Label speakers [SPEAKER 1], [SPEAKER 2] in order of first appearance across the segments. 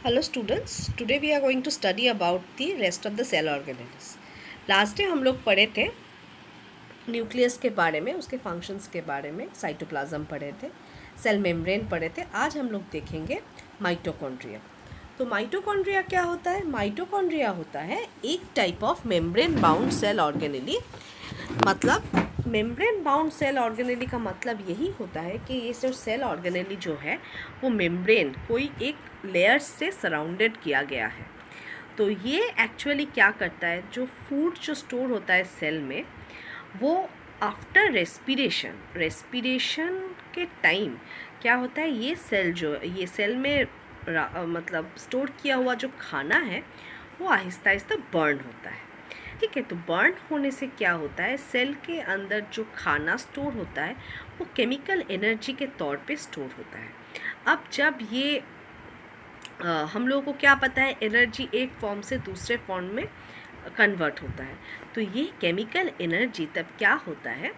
[SPEAKER 1] Hello students, today we are going to study about the rest of the cell organelles. Last day हम लोग पढ़े थे nucleus के बारे में, उसके फंक्शंस के बारे में, साइटोप्लाज्म पढ़े थे, सेल मेम्ब्रेन पढ़े थे। आज हम लोग देखेंगे माइटोकॉन्ड्रिया। तो माइटोकॉन्ड्रिया क्या होता है? माइटोकॉन्ड्रिया होता है एक type of membrane bound cell organelle. मतलब मेम्ब्रेन बाउंड सेल ऑर्गेनेली का मतलब यही होता है कि ये जो सेल ऑर्गेनेली जो है वो मेम्ब्रेन कोई एक लेयर्स से सराउंडेड किया गया है। तो ये एक्चुअली क्या करता है, जो फूड जो स्टोर होता है सेल में, वो आफ्टर रेस्पिरेशन के टाइम क्या होता है, ये सेल जो ये सेल में मतलब स्टोर किया हुआ जो खाना है वो आहिस्ता आहिस्ता बर्न होता है। ठीक है, तो बर्न होने से क्या होता है, सेल के अंदर जो खाना स्टोर होता है वो केमिकल एनर्जी के तौर पे स्टोर होता है। अब जब ये हम लोगों को क्या पता है, एनर्जी एक फॉर्म से दूसरे फॉर्म में कन्वर्ट होता है। तो ये केमिकल एनर्जी तब क्या होता है,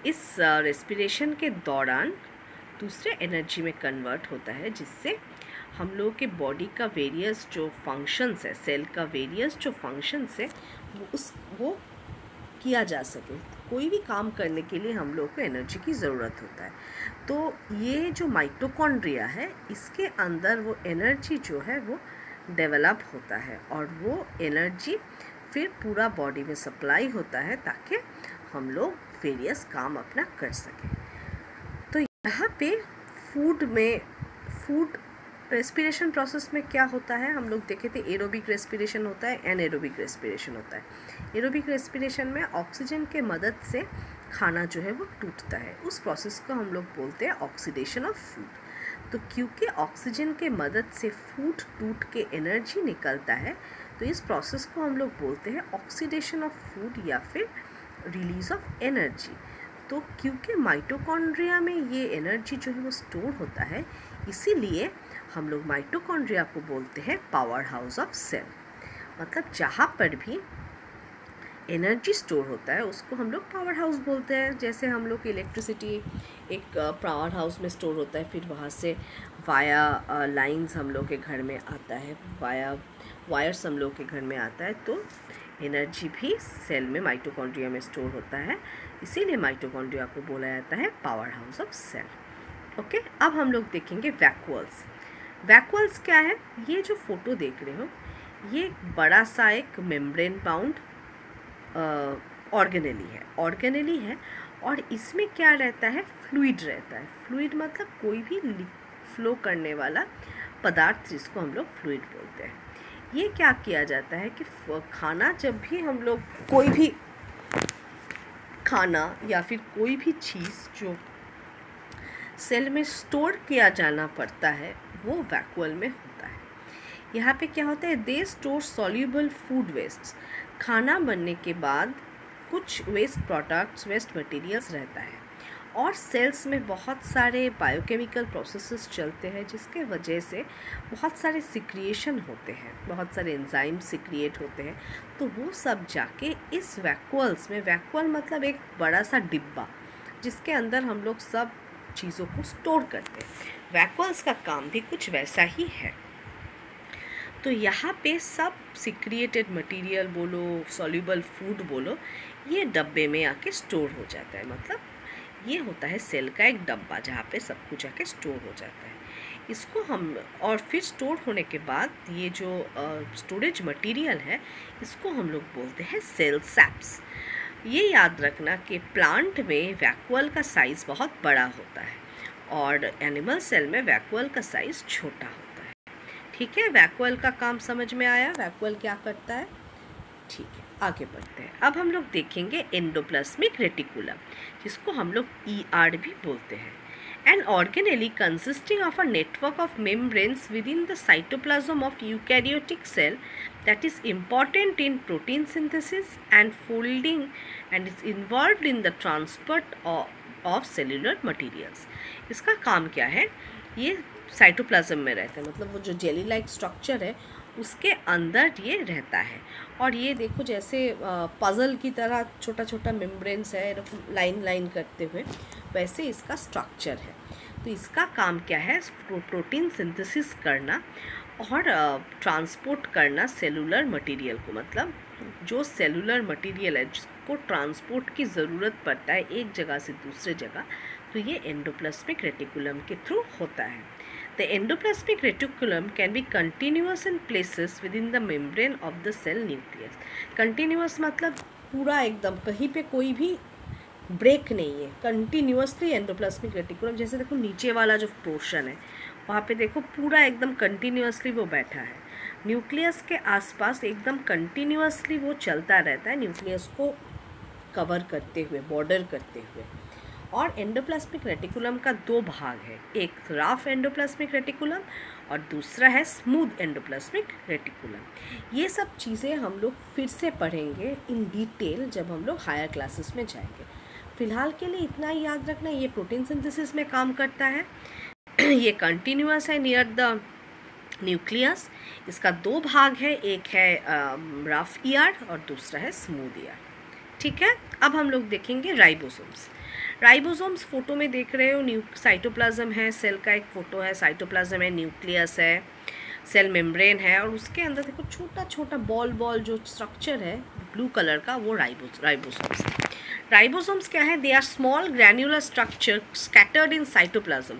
[SPEAKER 1] इस रेस्पिरेशन के दौरान दूसरे एनर्जी में कन्वर्ट होता है, जिससे हम लोगों के बॉडी का वेरियस जो फंक्शंस है, सेल का वेरियस जो फंक्शंस है वो किया जा सके। कोई भी काम करने के लिए हम लोग को एनर्जी की ज़रूरत होता है। तो ये जो माइटोकॉन्ड्रिया है, इसके अंदर वो एनर्जी जो है वो डेवलप होता है और वो एनर्जी फिर पूरा बॉडी में सप्लाई होता है ताकि हम लोग वेरियस काम अपना कर सकें। तो यहाँ पे फूड रेस्पिरेशन प्रोसेस में क्या होता है, हम लोग देखे थे एरोबिक रेस्पिरेशन होता है, एनएरोबिक रेस्पिरेशन होता है। एरोबिक रेस्पिरेशन में ऑक्सीजन के मदद से खाना जो है वो टूटता है, उस प्रोसेस को हम लोग बोलते हैं ऑक्सीडेशन ऑफ फूड। तो क्योंकि ऑक्सीजन के मदद से फूड टूट के एनर्जी निकलता है, तो इस प्रोसेस को हम लोग बोलते हैं ऑक्सीडेशन ऑफ फूड या फिर रिलीज ऑफ एनर्जी। तो क्योंकि माइटोकॉन्ड्रिया में ये एनर्जी जो है वो स्टोर होता है, इसीलिए हम लोग माइटोकॉन्ड्रिया को बोलते हैं पावर हाउस ऑफ सेल। मतलब जहाँ पर भी एनर्जी स्टोर होता है उसको हम लोग पावर हाउस बोलते हैं। जैसे हम लोग इलेक्ट्रिसिटी एक पावर हाउस में स्टोर होता है, फिर वहाँ से वाया लाइंस हम लोग के घर में आता है, वायर्स हम लोग के घर में आता है। तो एनर्जी भी सेल में माइटोकॉन्ड्रिया में स्टोर होता है, इसीलिए माइटोकॉन्ड्रिया को बोला जाता है power house of cell. Okay, अब हम लोग देखेंगे वैक्यूल्स। वैक्यूल्स क्या है? ये जो फोटो देख रहे हो, ये बड़ा सा एक मेम्ब्रेन बाउंड ऑर्गेनेली है और इसमें क्या रहता है, फ्लूइड रहता है। फ्लूइड मतलब कोई भी फ्लो करने वाला पदार्थ, जिसको हम लोग फ्लूइड बोलते हैं। ये क्या किया जाता है कि खाना, जब भी हम लोग कोई भी खाना या फिर कोई भी चीज़ जो सेल में स्टोर किया जाना पड़ता है, वो वैक्यूल में होता है। यहाँ पे क्या होता है, they store soluble food waste. खाना बनने के बाद कुछ वेस्ट प्रोडक्ट्स, वेस्ट मटेरियल्स रहता है और सेल्स में बहुत सारे बायोकेमिकल प्रोसेसेस चलते हैं, जिसके वजह से बहुत सारे सिक्रिएशन होते हैं, बहुत सारे एंजाइम सिक्रिएट होते हैं। तो वो सब जाके इस वैक्यूल्स में, वैक्यूल मतलब एक बड़ा सा डिब्बा जिसके अंदर हम लोग सब चीज़ों को स्टोर करते हैं। वैक्यूल्स का काम भी कुछ वैसा ही है। तो यहाँ पे सब सिक्रिएटेड मटेरियल बोलो, सॉल्यूबल फूड बोलो, ये डब्बे में आके स्टोर हो जाता है। मतलब ये होता है सेल का एक डब्बा जहाँ पे सब कुछ आके स्टोर हो जाता है। इसको हम, और फिर स्टोर होने के बाद ये जो स्टोरेज मटेरियल है, इसको हम लोग बोलते हैं सेल सैप्स। ये याद रखना कि प्लांट में वैक्यूल का साइज़ बहुत बड़ा होता है और एनिमल सेल में वैक्यूल का साइज़ छोटा होता है। ठीक है, वैक्यूल का काम समझ में आया, वैक्यूल क्या करता है? ठीक है, आगे बढ़ते हैं। अब हम लोग देखेंगे एंडोप्लाज्मिक रेटिकुलम, जिसको हम लोग ER भी बोलते हैं। An organelle consisting of a network of membranes within the cytoplasm of eukaryotic cell that is important in protein synthesis and folding and is involved in the transport of cellular materials। इसका काम क्या है? ये cytoplasm में रहता है, मतलब वो जो जेली लाइक स्ट्रक्चर है उसके अंदर ये रहता है। और ये देखो जैसे पज़ल की तरह छोटा छोटा मेम्ब्रेन्स है, लाइन लाइन करते हुए, वैसे इसका स्ट्रक्चर है। तो इसका काम क्या है, प्रोटीन सिंथेसिस करना और ट्रांसपोर्ट करना सेलुलर मटेरियल को, मतलब जो सेलुलर मटेरियल है जिसको ट्रांसपोर्ट की ज़रूरत पड़ता है एक जगह से दूसरे जगह, तो ये एंडोप्लाज्मिक रेटिकुलम के थ्रू होता है। The endoplasmic reticulum can be continuous in places within the membrane of the cell nucleus. Continuous मतलब पूरा एकदम, कहीं पे कोई भी ब्रेक नहीं है, कंटिन्यूअसली एंडोप्लाज्मिक रेटिकुलम। जैसे देखो नीचे वाला जो पोर्शन है वहाँ पे देखो पूरा एकदम कंटिन्यूअसली वो बैठा है, न्यूक्लियस के आसपास एकदम कंटिन्यूअसली वो चलता रहता है, न्यूक्लियस को कवर करते हुए, बॉर्डर करते हुए। और एंडोप्लाज्मिक रेटिकुलम का दो भाग है, एक रफ एंडोप्लाज्मिक रेटिकुलम और दूसरा है स्मूथ एंडोप्लाज्मिक रेटिकुलम। ये सब चीज़ें हम लोग फिर से पढ़ेंगे इन डिटेल जब हम लोग हायर क्लासेस में जाएंगे। फ़िलहाल के लिए इतना ही याद रखना, ये प्रोटीन सिंथेसिस में काम करता है, ये कंटिन्यूअस है नियर द न्यूक्लियस। इसका दो भाग है, एक है रफ ईआर और दूसरा है स्मूथ ईआर। ठीक है, अब हम लोग देखेंगे राइबोसोम्स। राइबोसोम्स फोटो में देख रहे हो, साइटोप्लाज्म है, सेल का एक फोटो है, साइटोप्लाज्म है, न्यूक्लियस है, सेल मेम्ब्रेन है, और उसके अंदर देखो छोटा छोटा बॉल जो स्ट्रक्चर है ब्लू कलर का, वो राइबोसोम्स है। राइबोसोम्स क्या है? They are small granular structure scattered in cytoplasm.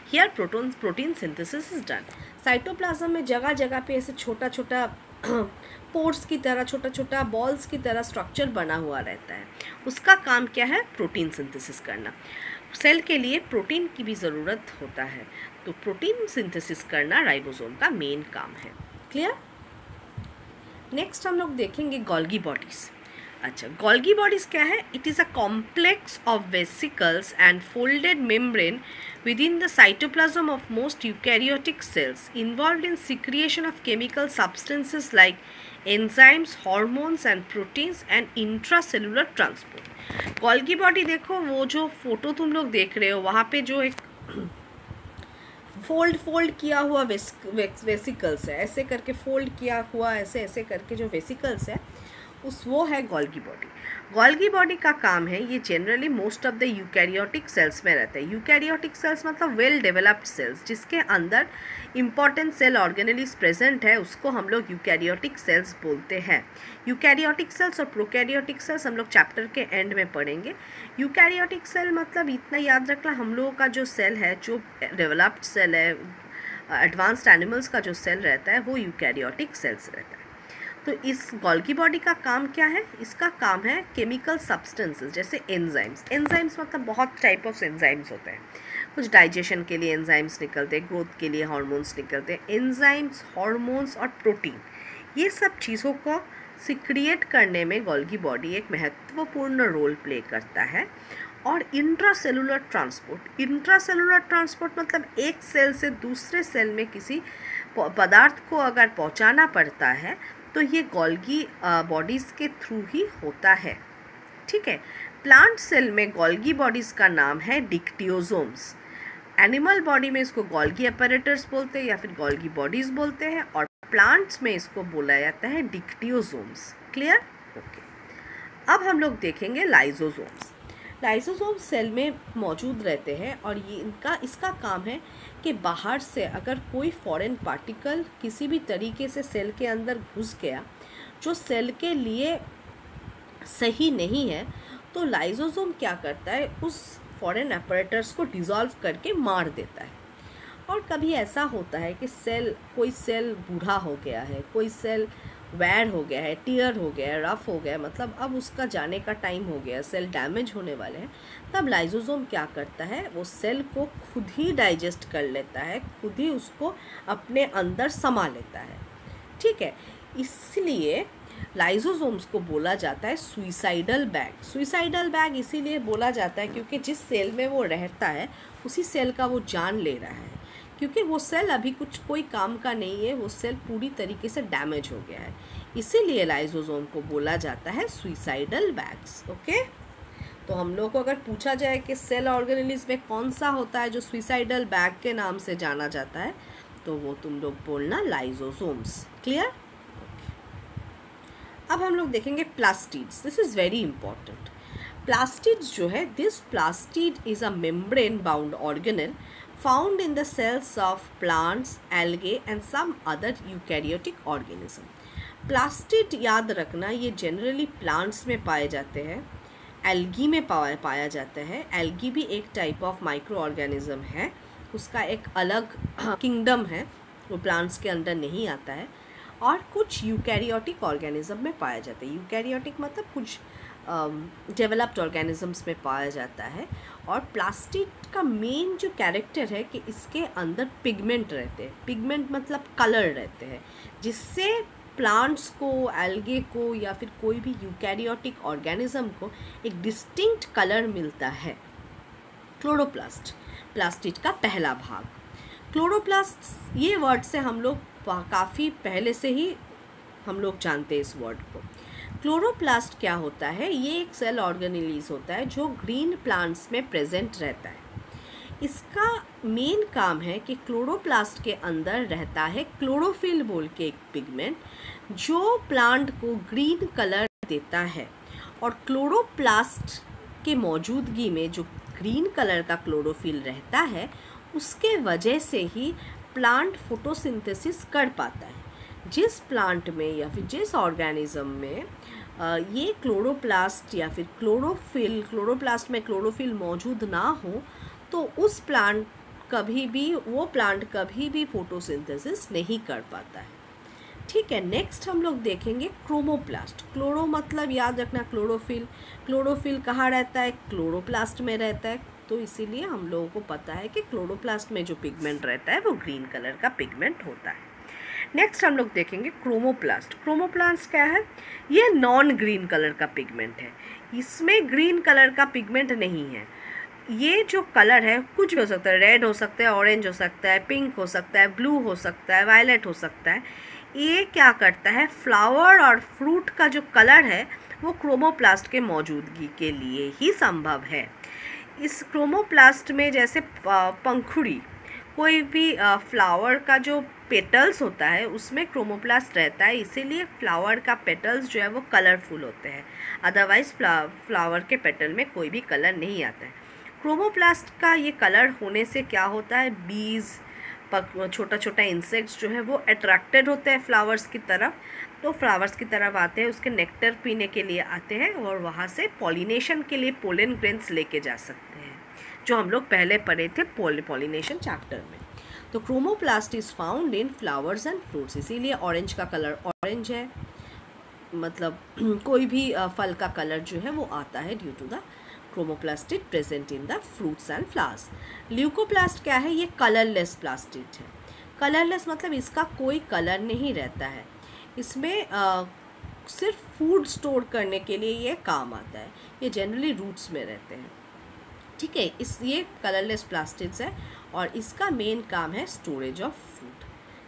[SPEAKER 1] Here protein synthesis is done. Cytoplasm में जगह जगह पे ऐसे छोटा छोटा पोर्स की तरह, छोटा छोटा बॉल्स की तरह स्ट्रक्चर बना हुआ रहता है। उसका काम क्या है? प्रोटीन सिंथेसिस करना। सेल के लिए प्रोटीन की भी ज़रूरत होता है, तो प्रोटीन सिंथेसिस करना राइबोसोम का मेन काम है। क्लियर? नेक्स्ट हम लोग देखेंगे गोल्गी बॉडीज़। अच्छा, गोल्गी बॉडीज़ क्या है? It is a complex of vesicles and folded membrane within the cytoplasm of most eukaryotic cells, involved in secretion of chemical substances like enzymes, hormones and proteins and intracellular transport. Golgi body देखो, वो जो photo तुम लोग देख रहे हो वहाँ पे जो एक फोल्ड किया हुआ वेसिकल्स है, ऐसे करके फोल्ड किया हुआ ऐसे करके जो वेसिकल्स है वो है गोल्गी बॉडी। गोल्गी बॉडी का काम है, ये generally most of the eukaryotic cells में रहता है। यूकैरियोटिक सेल्स मतलब वेल डेवलप्ड सेल्स जिसके अंदर इंपॉर्टेंट सेल ऑर्गेनेलिस प्रेजेंट है, उसको हम लोग यूकैरियोटिक सेल्स बोलते हैं। यूकैरियोटिक सेल्स और प्रोकैरियोटिक सेल्स हम लोग चैप्टर के एंड में पढ़ेंगे। यूकैरियोटिक सेल मतलब इतना याद रखना, हम लोगों का जो सेल है, जो डेवलप्ड सेल है, एडवांस्ड एनिमल्स का जो सेल रहता है वो यूकैरियोटिक सेल्स रहता है। तो इस गोल्गी बॉडी का काम क्या है? इसका काम है केमिकल सब्सटेंसेस जैसे एंजाइम्स। एंजाइम्स मतलब बहुत टाइप ऑफ एंजाइम्स होते हैं, कुछ डाइजेशन के लिए एंजाइम्स निकलते हैं, ग्रोथ के लिए हार्मोन्स निकलते हैं। एंजाइम्स, हार्मोन्स और प्रोटीन, ये सब चीज़ों को सिक्रिएट करने में गोल्गी बॉडी एक महत्वपूर्ण रोल प्ले करता है। और इंट्रासेलुलर ट्रांसपोर्ट मतलब एक सेल से दूसरे सेल में किसी पदार्थ को अगर पहुंचाना पड़ता है तो ये गोल्गी बॉडीज़ के थ्रू ही होता है। ठीक है, प्लांट सेल में गोल्गी बॉडीज़ का नाम है डिक्टियोसोम्स। एनिमल बॉडी में इसको गोल्गी अपैरेटस बोलते हैं या फिर गोल्गी बॉडीज़ बोलते हैं, और प्लांट्स में इसको बोला जाता है डिक्टियोसोम्स। क्लियर? ओके, अब हम लोग देखेंगे लाइसोसोम्स। लाइसोसोम्स सेल में मौजूद रहते हैं और ये इसका काम है कि बाहर से अगर कोई फॉरेन पार्टिकल किसी भी तरीके से सेल के अंदर घुस गया जो सेल के लिए सही नहीं है, तो लाइसोसोम क्या करता है? उस फॉरेन अपैरेटस को डिसॉल्व करके मार देता है। और कभी ऐसा होता है कि कोई सेल बूढ़ा हो गया है, कोई सेल वेयर हो गया है, टीयर हो गया है, रफ हो गया है, मतलब अब उसका जाने का टाइम हो गया, सेल डैमेज होने वाले हैं, तब लाइसोसोम क्या करता है? वो सेल को खुद ही डाइजेस्ट कर लेता है, खुद ही उसको अपने अंदर समा लेता है। ठीक है, इसलिए लाइसोसोम्स को बोला जाता है सुइसाइडल बैग। सुइसाइडल बैग इसीलिए बोला जाता है क्योंकि जिस सेल में वो रहता है उसी सेल का वो जान ले रहा है, क्योंकि वो सेल अभी कोई काम का नहीं है, वो सेल पूरी तरीके से डैमेज हो गया है, इसीलिए लाइसोसोम को बोला जाता है सुइसाइडल बैग्स। ओके, तो हम लोग को अगर पूछा जाए कि सेल ऑर्गेनेलिस में कौन सा होता है जो सुइसाइडल बैग के नाम से जाना जाता है, तो वो तुम लोग बोलना लाइसोसोम्स। क्लियर? अब हम लोग देखेंगे plastids. This is very important. Plastids जो है, this plastid is a membrane bound organelle found in the cells of plants, algae and some other eukaryotic organism. Plastid याद रखना, ये जनरली प्लांट्स में पाए जाते हैं, एल्गी में पाया जाता है. एल्गी भी एक टाइप ऑफ माइक्रो ऑर्गेनिज्म है, उसका एक अलग किंगडम है, वो प्लांट्स के अंदर नहीं आता है. और कुछ यूकैरियोटिक ऑर्गेनिज्म में पाया जाता है. यूकैरियोटिक मतलब कुछ डेवलप्ड ऑर्गेनिजम्स में पाया जाता है. और प्लास्टिड का मेन जो कैरेक्टर है कि इसके अंदर पिगमेंट रहते हैं. पिगमेंट मतलब कलर रहते हैं, जिससे प्लांट्स को, एल्गे को या फिर कोई भी यूकैरियोटिक ऑर्गेनिज्म को एक डिस्टिंक्ट कलर मिलता है. क्लोरोप्लास्ट, प्लास्टिड का पहला भाग. क्लोरोप्लास्ट, ये वर्ड से हम लोग काफ़ी पहले से ही हम लोग जानते हैं इस वर्ड को. क्लोरोप्लास्ट क्या होता है? ये एक सेल ऑर्गेनेलिज होता है जो ग्रीन प्लांट्स में प्रेजेंट रहता है. इसका मेन काम है कि क्लोरोप्लास्ट के अंदर रहता है क्लोरोफिल बोल के एक पिगमेंट, जो प्लांट को ग्रीन कलर देता है. और क्लोरोप्लास्ट के मौजूदगी में जो ग्रीन कलर का क्लोरोफिल रहता है, उसके वजह से ही प्लांट फोटोसिंथेसिस कर पाता है. जिस प्लांट में या फिर जिस ऑर्गेनिज्म में ये क्लोरोप्लास्ट या फिर क्लोरोप्लास्ट में क्लोरोफिल मौजूद ना हो, तो उस प्लांट वो प्लांट कभी भी फोटोसिंथेसिस नहीं कर पाता है. ठीक है, नेक्स्ट हम लोग देखेंगे क्रोमोप्लास्ट. क्लोरो मतलब याद रखना क्लोरोफिल. क्लोरोफिल कहाँ रहता है? क्लोरोप्लास्ट में रहता है. तो इसीलिए हम लोगों को पता है कि क्लोरोप्लास्ट में जो पिगमेंट रहता है वो ग्रीन कलर का पिगमेंट होता है. नेक्स्ट हम लोग देखेंगे क्रोमोप्लास्ट. क्रोमोप्लास्ट क्या है? ये नॉन ग्रीन कलर का पिगमेंट है. इसमें ग्रीन कलर का पिगमेंट नहीं है. ये जो कलर है कुछ भी हो सकता है, रेड हो सकता है, ऑरेंज हो सकता है, पिंक हो सकता है, ब्लू हो सकता है, वायलेट हो सकता है. ये क्या करता है? फ्लावर और फ्रूट का जो कलर है वो क्रोमोप्लास्ट के मौजूदगी के लिए ही संभव है. इस क्रोमोप्लास्ट में जैसे पंखुड़ी, कोई भी फ्लावर का जो पेटल्स होता है उसमें क्रोमोप्लास्ट रहता है, इसीलिए फ्लावर का पेटल्स जो है वो कलरफुल होते हैं. अदरवाइज़ फ्लावर के पेटल में कोई भी कलर नहीं आता है. क्रोमोप्लास्ट का ये कलर होने से क्या होता है? बीज, छोटा छोटा इंसेक्ट्स जो है वो अट्रैक्टेड होते हैं फ्लावर्स की तरफ, तो फ्लावर्स की तरफ आते हैं, उसके नेक्टर पीने के लिए आते हैं और वहाँ से पॉलिनेशन के लिए पोलन ग्रेन्स लेके जा सकते हैं, जो हम लोग पहले पढ़े थे पॉलिनेशन चैप्टर में. तो chromoplast is found in flowers and fruits. इसीलिए ऑरेंज का कलर ऑरेंज है, मतलब कोई भी फल का कलर जो है वो आता है due to the chromoplastid present in the fruits and flowers. Leucoplast क्या है? ये कलरलेस प्लास्टिड है. कलरलेस मतलब इसका कोई कलर नहीं रहता है. इसमें सिर्फ फूड स्टोर करने के लिए ये काम आता है. ये जनरली रूट्स में रहते हैं. ठीक है, ये कलरलेस प्लास्टिड्स है और इसका मेन काम है स्टोरेज ऑफ फूड.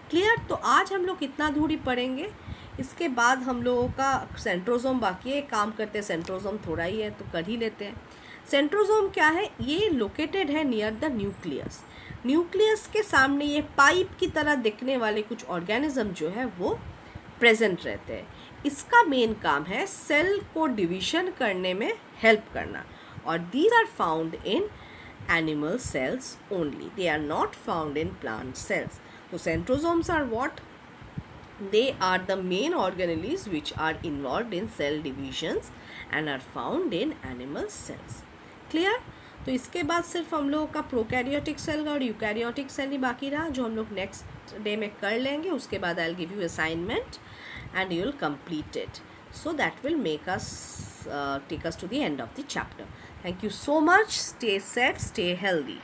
[SPEAKER 1] क्लियर? तो आज हम लोग इतना दूर ही पढ़ेंगे. इसके बाद हम लोगों का सेंट्रोसोम बाकी है. काम करते हैं, सेंट्रोसोम थोड़ा ही है तो कर ही लेते हैं. सेंट्रोसोम क्या है? ये लोकेटेड है नियर द न्यूक्लियस. न्यूक्लियस के सामने ये पाइप की तरह दिखने वाले कुछ ऑर्गेनिज्म जो है वो प्रेजेंट रहते हैं. इसका मेन काम है सेल को डिवीजन करने में हेल्प करना. और these are found in animal cells only. They are not found in plant cells. तो centrosomes are what? They are the main organelles which are involved in cell divisions and are found in animal cells. Clear? तो इसके बाद सिर्फ हम लोगों का prokaryotic cell और eukaryotic cell ही बाकी रहा, जो हम लोग नेक्स्ट डे में कर लेंगे. उसके बाद I will give you assignment and you will complete it. So that will make us take us to the end of the chapter. Thank you so much. Stay safe, stay healthy.